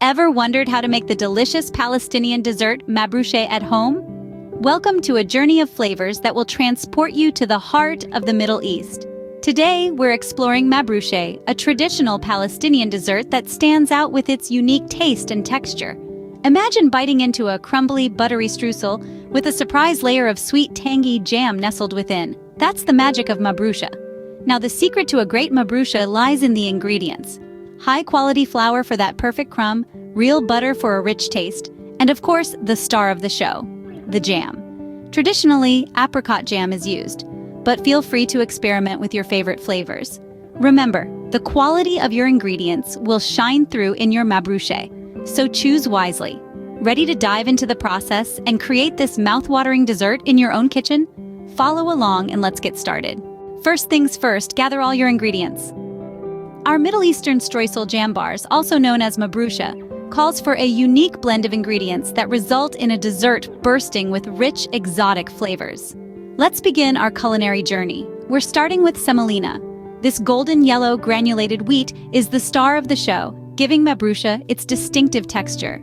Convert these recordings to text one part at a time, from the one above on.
Ever wondered how to make the delicious Palestinian dessert Mabrousheh at home? Welcome to a journey of flavors that will transport you to the heart of the Middle East. Today, we're exploring Mabrousheh, a traditional Palestinian dessert that stands out with its unique taste and texture. Imagine biting into a crumbly, buttery streusel with a surprise layer of sweet, tangy jam nestled within. That's the magic of Mabrousheh. Now, the secret to a great Mabrousheh lies in the ingredients. High-quality flour for that perfect crumb, real butter for a rich taste, and of course, the star of the show, the jam. Traditionally, apricot jam is used, but feel free to experiment with your favorite flavors. Remember, the quality of your ingredients will shine through in your Mabrousheh, so choose wisely. Ready to dive into the process and create this mouth-watering dessert in your own kitchen? Follow along and let's get started. First things first, gather all your ingredients. Our Middle Eastern Streusel jam bars, also known as Mabrousheh, calls for a unique blend of ingredients that result in a dessert bursting with rich, exotic flavors. Let's begin our culinary journey. We're starting with semolina. This golden yellow granulated wheat is the star of the show, giving Mabrousheh its distinctive texture.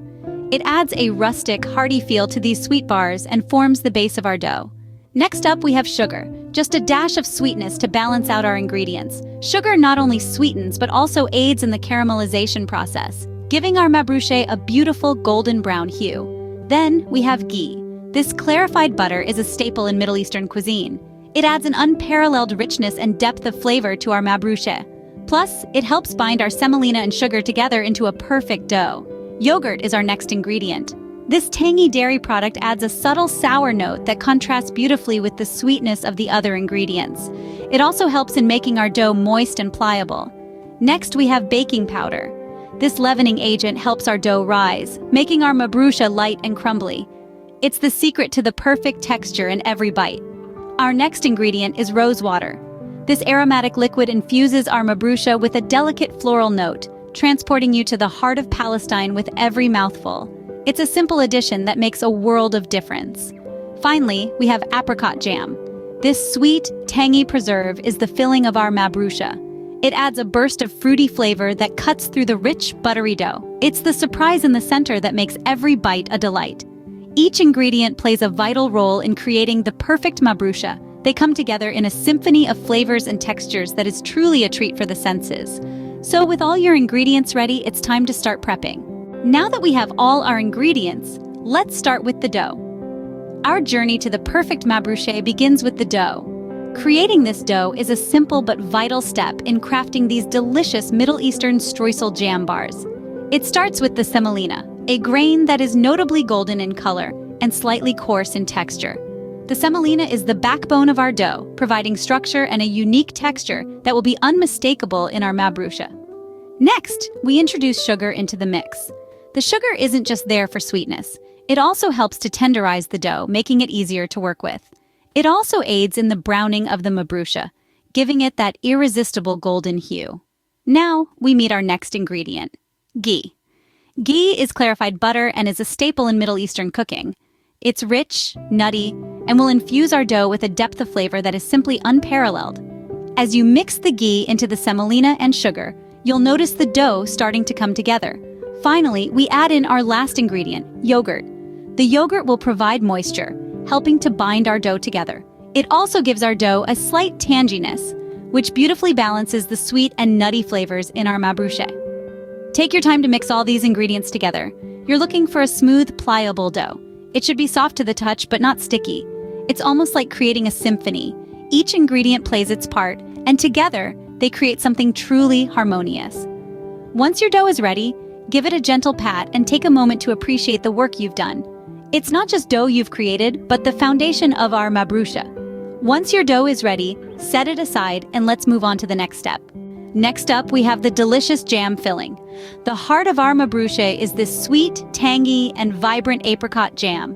It adds a rustic, hearty feel to these sweet bars and forms the base of our dough. Next up, we have sugar, just a dash of sweetness to balance out our ingredients. Sugar not only sweetens but also aids in the caramelization process, giving our Mabrousheh a beautiful golden brown hue. Then we have ghee. This clarified butter is a staple in Middle Eastern cuisine. It adds an unparalleled richness and depth of flavor to our Mabrousheh. Plus, it helps bind our semolina and sugar together into a perfect dough. Yogurt is our next ingredient. This tangy dairy product adds a subtle sour note that contrasts beautifully with the sweetness of the other ingredients. It also helps in making our dough moist and pliable. Next, we have baking powder. This leavening agent helps our dough rise, making our Mabrousheh light and crumbly. It's the secret to the perfect texture in every bite. Our next ingredient is rose water. This aromatic liquid infuses our Mabrousheh with a delicate floral note, transporting you to the heart of Palestine with every mouthful. It's a simple addition that makes a world of difference. Finally, we have apricot jam. This sweet, tangy preserve is the filling of our Mabrousheh. It adds a burst of fruity flavor that cuts through the rich, buttery dough. It's the surprise in the center that makes every bite a delight. Each ingredient plays a vital role in creating the perfect Mabrousheh. They come together in a symphony of flavors and textures that is truly a treat for the senses. So with all your ingredients ready, it's time to start prepping. Now that we have all our ingredients, let's start with the dough. Our journey to the perfect Mabrousheh begins with the dough. Creating this dough is a simple but vital step in crafting these delicious Middle Eastern streusel jam bars. It starts with the semolina, a grain that is notably golden in color and slightly coarse in texture. The semolina is the backbone of our dough, providing structure and a unique texture that will be unmistakable in our Mabrousheh. Next, we introduce sugar into the mix. The sugar isn't just there for sweetness. It also helps to tenderize the dough, making it easier to work with. It also aids in the browning of the Mabrousheh, giving it that irresistible golden hue. Now, we meet our next ingredient, ghee. Ghee is clarified butter and is a staple in Middle Eastern cooking. It's rich, nutty, and will infuse our dough with a depth of flavor that is simply unparalleled. As you mix the ghee into the semolina and sugar, you'll notice the dough starting to come together. Finally, we add in our last ingredient, yogurt. The yogurt will provide moisture, helping to bind our dough together. It also gives our dough a slight tanginess, which beautifully balances the sweet and nutty flavors in our Mabrousheh. Take your time to mix all these ingredients together. You're looking for a smooth, pliable dough. It should be soft to the touch, but not sticky. It's almost like creating a symphony. Each ingredient plays its part, and together, they create something truly harmonious. Once your dough is ready, give it a gentle pat and take a moment to appreciate the work you've done. It's not just dough you've created, but the foundation of our Mabrousheh. Once your dough is ready, set it aside and let's move on to the next step. Next up, we have the delicious jam filling. The heart of our Mabrousheh is this sweet, tangy, and vibrant apricot jam.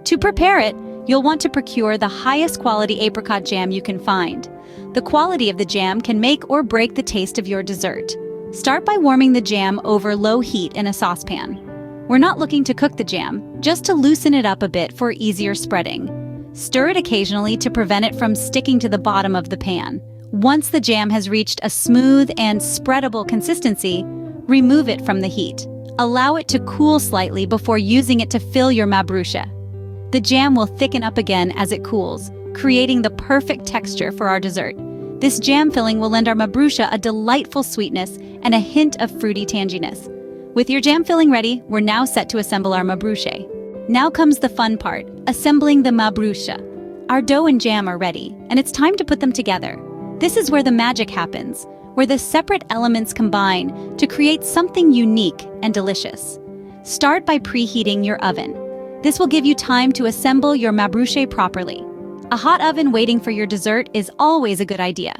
To prepare it, you'll want to procure the highest quality apricot jam you can find. The quality of the jam can make or break the taste of your dessert. Start by warming the jam over low heat in a saucepan. We're not looking to cook the jam, just to loosen it up a bit for easier spreading. Stir it occasionally to prevent it from sticking to the bottom of the pan. Once the jam has reached a smooth and spreadable consistency, remove it from the heat. Allow it to cool slightly before using it to fill your mabrousheh. The jam will thicken up again as it cools, creating the perfect texture for our dessert. This jam filling will lend our mabrousheh a delightful sweetness and a hint of fruity tanginess. With your jam filling ready, we're now set to assemble our mabrousheh. Now comes the fun part, assembling the mabrousheh. Our dough and jam are ready, and it's time to put them together. This is where the magic happens, where the separate elements combine to create something unique and delicious. Start by preheating your oven. This will give you time to assemble your mabrousheh properly. A hot oven waiting for your dessert is always a good idea.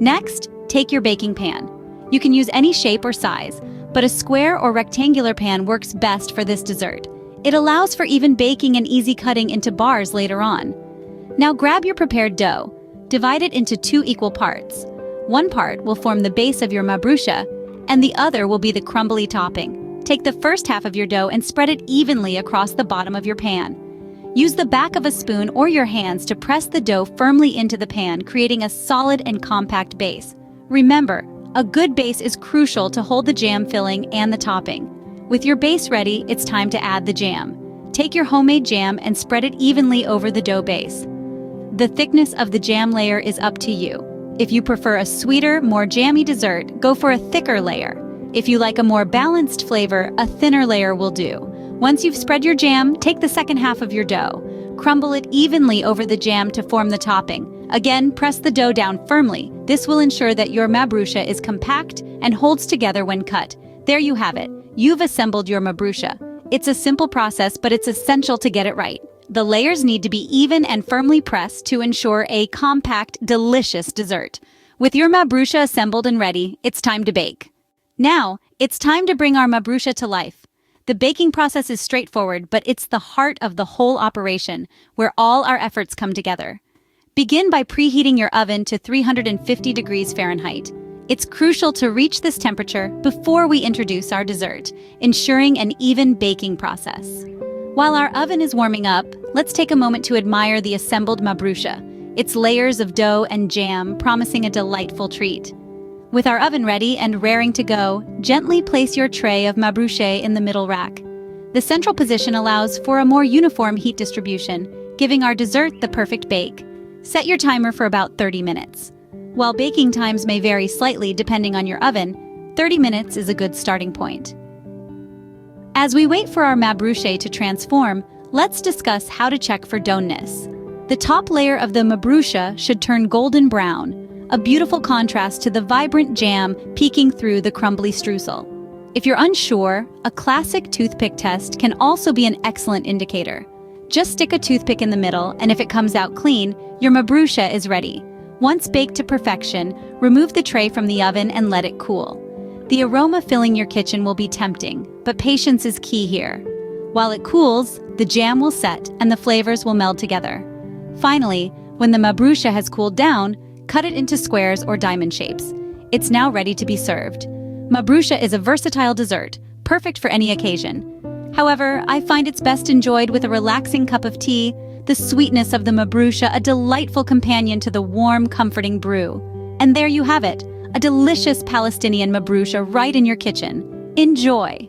Next, take your baking pan. You can use any shape or size, but a square or rectangular pan works best for this dessert. It allows for even baking and easy cutting into bars later on. Now grab your prepared dough. Divide it into 2 equal parts. One part will form the base of your mabrousheh, and the other will be the crumbly topping. Take the first half of your dough and spread it evenly across the bottom of your pan. Use the back of a spoon or your hands to press the dough firmly into the pan, creating a solid and compact base. Remember, a good base is crucial to hold the jam filling and the topping. With your base ready, it's time to add the jam. Take your homemade jam and spread it evenly over the dough base. The thickness of the jam layer is up to you. If you prefer a sweeter, more jammy dessert, go for a thicker layer. If you like a more balanced flavor, a thinner layer will do. Once you've spread your jam, take the second half of your dough. Crumble it evenly over the jam to form the topping. Again, press the dough down firmly. This will ensure that your mabrousheh is compact and holds together when cut. There you have it. You've assembled your mabrousheh. It's a simple process, but it's essential to get it right. The layers need to be even and firmly pressed to ensure a compact, delicious dessert. With your mabrousheh assembled and ready, it's time to bake. Now, it's time to bring our mabrousheh to life. The baking process is straightforward, but it's the heart of the whole operation, where all our efforts come together. Begin by preheating your oven to 350 degrees Fahrenheit. It's crucial to reach this temperature before we introduce our dessert, ensuring an even baking process. While our oven is warming up, let's take a moment to admire the assembled mabrousheh, its layers of dough and jam promising a delightful treat. With our oven ready and raring to go, gently place your tray of mabrousheh in the middle rack. The central position allows for a more uniform heat distribution, giving our dessert the perfect bake. Set your timer for about 30 minutes. While baking times may vary slightly depending on your oven, 30 minutes is a good starting point. As we wait for our mabrousheh to transform, let's discuss how to check for doneness. The top layer of the mabrousheh should turn golden brown, a beautiful contrast to the vibrant jam peeking through the crumbly streusel. If you're unsure, a classic toothpick test can also be an excellent indicator. Just stick a toothpick in the middle, and if it comes out clean, your mabrousheh is ready. Once baked to perfection, remove the tray from the oven and let it cool. The aroma filling your kitchen will be tempting, but patience is key here. While it cools, the jam will set and the flavors will meld together. Finally, when the mabrousheh has cooled down, cut it into squares or diamond shapes. It's now ready to be served. Mabrousheh is a versatile dessert, perfect for any occasion. However, I find it's best enjoyed with a relaxing cup of tea, the sweetness of the mabrousheh a delightful companion to the warm, comforting brew. And there you have it, a delicious Palestinian mabrousheh right in your kitchen. Enjoy!